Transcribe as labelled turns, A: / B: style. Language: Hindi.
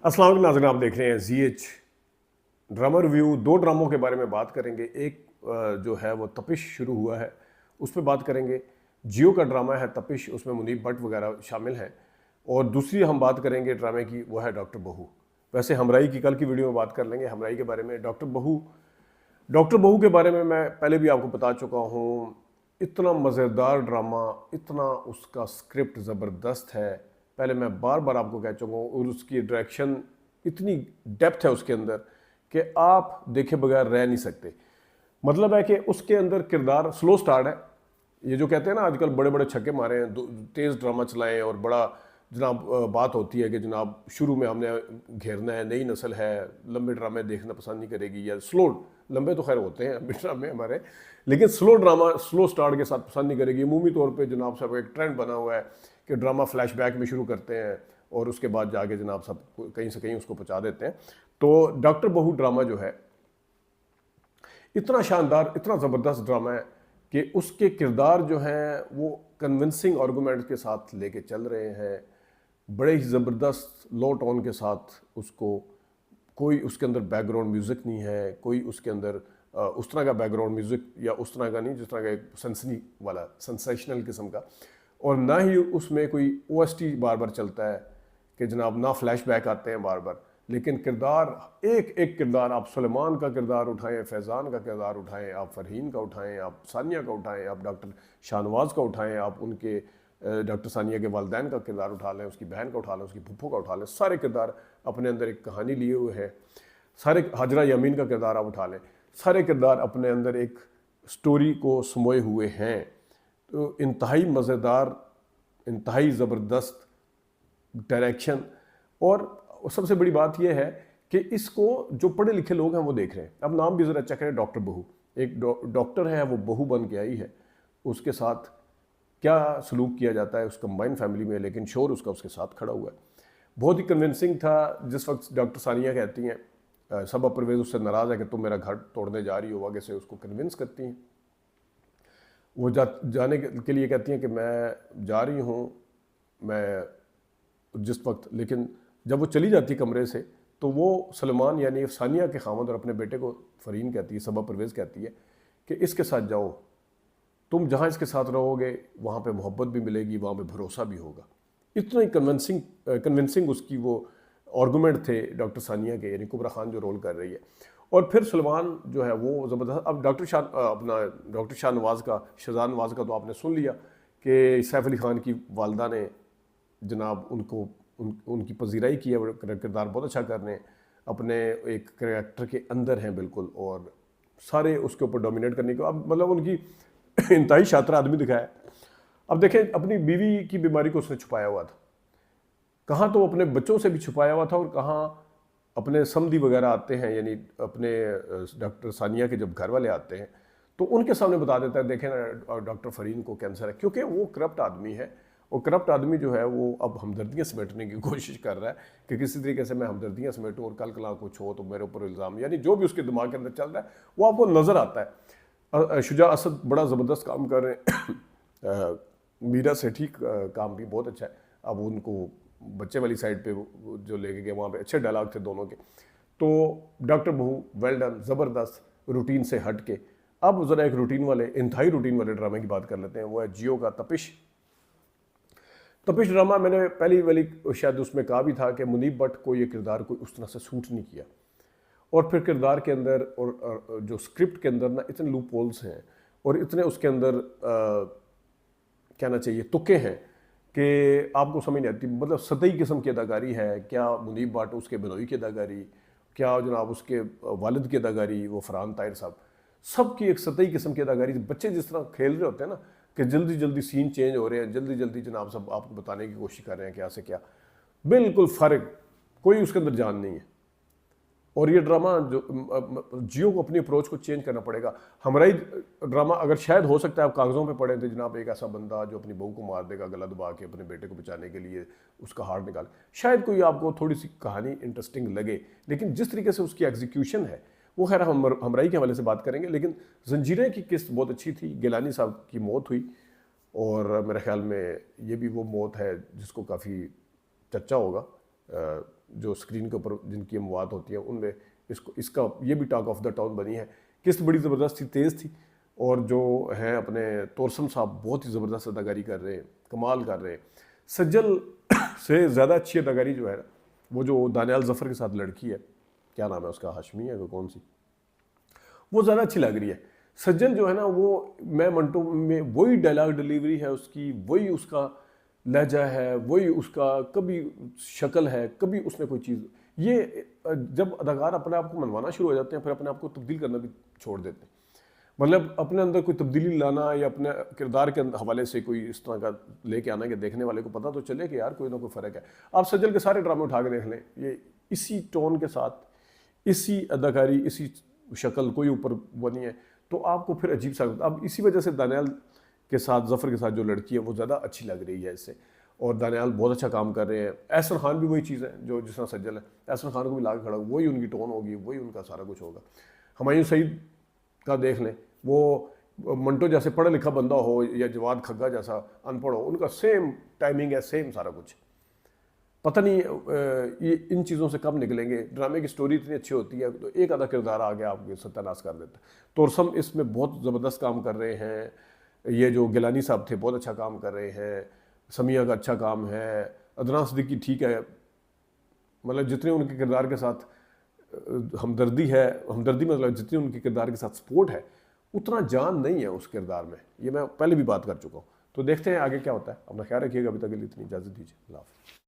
A: अस्सलाम वालेकुम नाज़रीन, आप देख रहे हैं ZH ड्रामा रिव्यू। दो ड्रामों के बारे में बात करेंगे। एक जो है वो तपिश शुरू हुआ है, उस पर बात करेंगे। जियो का ड्रामा है तपिश, उसमें मुनीब भट्ट वगैरह शामिल हैं। और दूसरी हम बात करेंगे ड्रामे की, वो है डॉक्टर बहू। वैसे हमराई की कल की वीडियो में बात कर लेंगे हमराई के बारे में। डॉक्टर बहू के बारे में मैं पहले भी आपको बता चुका हूँ। इतना मज़ेदार ड्रामा, इतना उसका स्क्रिप्ट ज़बरदस्त है। पहले मैं बार बार आपको कह चुका हूँ। और उसकी डायरेक्शन, इतनी डेप्थ है उसके अंदर कि आप देखे बगैर रह नहीं सकते। मतलब है कि उसके अंदर किरदार स्लो स्टार्ट है। ये जो कहते हैं ना आजकल बड़े बड़े छक्के मारे हैं, तेज़ ड्रामा चलाएं और बड़ा जनाब बात होती है कि जनाब शुरू में हमने घेरना है, नई नस्ल है, लंबे ड्रामे देखना पसंद नहीं करेगी, या स्लो, लंबे तो खैर होते हैं ड्रामे हमारे, लेकिन स्लो ड्रामा स्लो स्टार्ट के साथ पसंद नहीं करेगी। अमूमी तौर पे जनाब साहब एक ट्रेंड बना हुआ है कि ड्रामा फ्लैशबैक में शुरू करते हैं और उसके बाद जाके जनाब साहब कहीं से कहीं उसको पहुँचा देते हैं। तो डॉक्टर बहू ड्रामा जो है इतना शानदार, इतना ज़बरदस्त ड्रामा है कि उसके किरदार जो हैं वो कन्विंसिंग आर्गूमेंट्स के साथ लेके चल रहे हैं, बड़े ही ज़बरदस्त लो टोन के साथ उसको। कोई उसके अंदर बैकग्राउंड म्यूज़िक नहीं है, कोई उसके अंदर उस तरह का बैकग्राउंड म्यूज़िक या उस तरह का नहीं जिस तरह का एक सनसनी वाला सेंसेशनल किस्म का। और ना ही उसमें कोई OST बार बार चलता है कि जनाब, ना फ्लैशबैक आते हैं बार बार, लेकिन किरदार, एक एक किरदार, आप सुलेमान का किरदार उठाएं, फैज़ान का किरदार उठाएं, आप फ़रहीन का उठाएं, आप सानिया का उठाएं, आप डॉक्टर शाहनवाज का उठाएं, आप उनके डॉक्टर सानिया के वालिदैन का किरदार उठा लें, उसकी बहन का उठा लें, उसकी फुफ्फो का उठा लें, सारे किरदार अपने अंदर एक कहानी लिए हुए हैं। सारे हाजरा यामीन का किरदार आप उठा लें, सारे किरदार अपने अंदर एक स्टोरी को समोए हुए हैं। तो इंतहाई मज़ेदार, इंतहाई ज़बरदस्त डायरेक्शन। और सबसे बड़ी बात यह है कि इसको जो पढ़े लिखे लोग हैं वो देख रहे हैं। अब नाम भी ज़रा चेक करें, डॉक्टर बहू। एक डॉक्टर है, वो बहू बन के आई है, उसके साथ क्या सलूक किया जाता है उस कंबाइन फैमिली में, लेकिन शोर उसका उसके साथ खड़ा हुआ है। बहुत ही कन्विंसिंग था। जिस वक्त डॉक्टर सानिया कहती हैं सबा परवेज़ उससे नाराज़ है कि तुम मेरा घर तोड़ने जा रही हो, आगे से उसको कन्विंस करती हैं। वो जाने के लिए कहती हैं कि मैं जा रही हूँ, मैं जिस वक्त, लेकिन जब वो चली जाती कमरे से तो वो सलमान यानी सानिया के खामद और अपने बेटे को फ़रहीन कहती है, सबा परवेज़ कहती है कि इसके साथ जाओ, तुम जहाँ इसके साथ रहोगे वहाँ पे मोहब्बत भी मिलेगी, वहाँ पे भरोसा भी होगा। इतना ही कन्विंसिंग उसकी वो आर्गूमेंट थे डॉक्टर सानिया के, यानी कुबरा खान जो रोल कर रही है। और फिर सलमान जो है वो ज़बरदस्त। अब डॉक्टर शाहनवाज का, शहजाद नवाज का तो आपने सुन लिया कि सैफ अली ख़ान की वालदा ने जनाब उनकी पजीराई की है, किरदार बहुत अच्छा कर रहे हैं, अपने एक करैक्टर के अंदर हैं बिल्कुल, और सारे उसके ऊपर डोमिनेट करने को। अब मतलब उनकी इंतहाई शातिर आदमी दिखाया। अब देखें, अपनी बीवी की बीमारी को उसने छुपाया हुआ था, कहाँ तो अपने बच्चों से भी छुपाया हुआ था, और कहाँ अपने समधी वगैरह आते हैं, यानी अपने डॉक्टर सानिया के जब घर वाले आते हैं तो उनके सामने बता देता है, देखें ना डॉक्टर फ़रहीन को कैंसर है, क्योंकि वो करप्ट आदमी है। और करप्ट आदमी जो है वो अब हमदर्दियाँ समेटने की कोशिश कर रहा है कि किसी तरीके से मैं हमदर्दियाँ समेटूँ और कल कला कुछ हो तो मेरे ऊपर इल्ज़ाम, यानी जो भी उसके दिमाग के अंदर चल रहा है वो आपको नज़र आता है। शुजा असद बड़ा ज़बरदस्त काम कर रहे हैं। मीरा सेठी काम भी बहुत अच्छा है। अब उनको बच्चे वाली साइड पे जो लेके गए वहाँ पे अच्छे डायलॉग थे दोनों के। तो डॉक्टर बहू वेल डन, ज़बरदस्त, रूटीन से हट के। अब ज़रा एक रूटीन वाले, इंतहाई रूटीन वाले ड्रामे की बात कर लेते हैं, वो है जियो का तपिश। तपिश ड्रामा मैंने पहली वाली शायद उसमें कहा भी था कि मुनीब भट्ट को ये किरदार कोई उस तरह से सूट नहीं किया, और फिर किरदार के अंदर और जो स्क्रिप्ट के अंदर ना इतने लूप होल्स हैं और इतने उसके अंदर कहना चाहिए तुक्के हैं कि आपको समझ नहीं आती। मतलब सतही किस्म की अदाकारी है। क्या मुनीब भट्ट, उसके बिनोई की अदाकारी, क्या जनाब उसके वालिद की अदाकारी, वो फरहान ताहिर साहब, सबकी एक सतही किस्म की अदाकारी। बच्चे जिस तरह खेल रहे होते हैं ना कि जल्दी जल्दी सीन चेंज हो रहे हैं, जल्दी जल्दी जनाब सब आपको बताने की कोशिश कर रहे हैं क्या से क्या, बिल्कुल फ़र्क, कोई उसके अंदर जान नहीं है। और ये ड्रामा जो जियो को अपनी अप्रोच को चेंज करना पड़ेगा। हमारा ही ड्रामा अगर शायद हो सकता है आप कागज़ों पे पढ़े थे जनाब, एक ऐसा बंदा जो अपनी बहू को मार देगा गला दबा के अपने बेटे को बचाने के लिए उसका हार्ट निकाल, शायद कोई आपको थोड़ी सी कहानी इंटरेस्टिंग लगे, लेकिन जिस तरीके से उसकी एग्जीक्यूशन है वो खैर हम हमराई के हवाले से बात करेंगे। लेकिन जंजीरें की किस्त बहुत अच्छी थी। गिलानी साहब की मौत हुई और मेरे ख्याल में ये भी वो मौत है जिसको काफ़ी चर्चा होगा जो स्क्रीन के ऊपर जिनकी मवाद होती है उनमें इसका ये भी टॉक ऑफ द टाउन बनी है। किस्त बड़ी ज़बरदस्त थी, तेज़ थी, और जो है अपने तोरसम साहब बहुत ही ज़बरदस्त अदाकारी कर रहे हैं, कमाल कर रहे हैं। सज्जल से ज़्यादा अच्छी अदाकारी जो है वो जो दानियाल ज़फ़र के साथ लड़की है, क्या नाम है उसका, हाशमी है, कौन सी, वो ज़्यादा अच्छी लग रही है। सज्जल जो है ना, वो मैं मंटो में वही डायलॉग डिलीवरी है उसकी, वही उसका लहजा है, वही उसका कभी शक्ल है, कभी उसने कोई चीज़, ये जब अदाकार अपने आप को मनवाना शुरू हो जाते हैं फिर अपने आप को तब्दील करना भी छोड़ देते हैं। मतलब अपने अंदर कोई तब्दीली लाना या अपने किरदार के हवाले से कोई इस तरह का लेके आना कि देखने वाले को पता तो चले कि यार कोई ना कोई फ़र्क है। आप सज्जल के सारे ड्रामे उठा के देख लें, ये इसी टोन के साथ, इसी अदाकारी, इसी शक्ल, कोई ऊपर वो नहीं है, तो आपको फिर अजीब सा। अब इसी वजह से दानियाल के साथ, ज़फ़र के साथ जो लड़की है वो ज़्यादा अच्छी लग रही है इससे, और दानियाल बहुत अच्छा काम कर रहे हैं। एहसन खान भी वही चीज़ है जो जिस तरह सज्जल है, एहसन खान को भी ला के खड़ा, वही उनकी टोन होगी, वही उनका सारा कुछ होगा। हुमायूं सईद का देख लें, वो मंटो जैसे पढ़ा लिखा बंदा हो या जवाद खग्गा जैसा अनपढ़ हो, उनका सेम टाइमिंग है, सेम सारा कुछ। पता नहीं ये इन चीज़ों से कब निकलेंगे। ड्रामे की स्टोरी इतनी अच्छी होती है तो एक आधा किरदार आ गया आपको सत्यानाश कर देता है। तोरसम इसमें बहुत ज़बरदस्त काम कर रहे हैं, ये जो गिलानी साहब थे बहुत अच्छा काम कर रहे हैं, समिया का अच्छा काम है, अदनान सिद्दीकी ठीक है, मतलब जितने उनके किरदार के साथ हमदर्दी है, हमदर्दी मतलब जितनी उनके किरदार के साथ सपोर्ट है उतना जान नहीं है उस किरदार में, ये मैं पहले भी बात कर चुका हूँ। तो देखते हैं आगे क्या होता है। अपना ख्याल रखिएगा, अभी तक के लिए इतनी इजाज़त दीजिए, अल्लाह हाफ़िज़।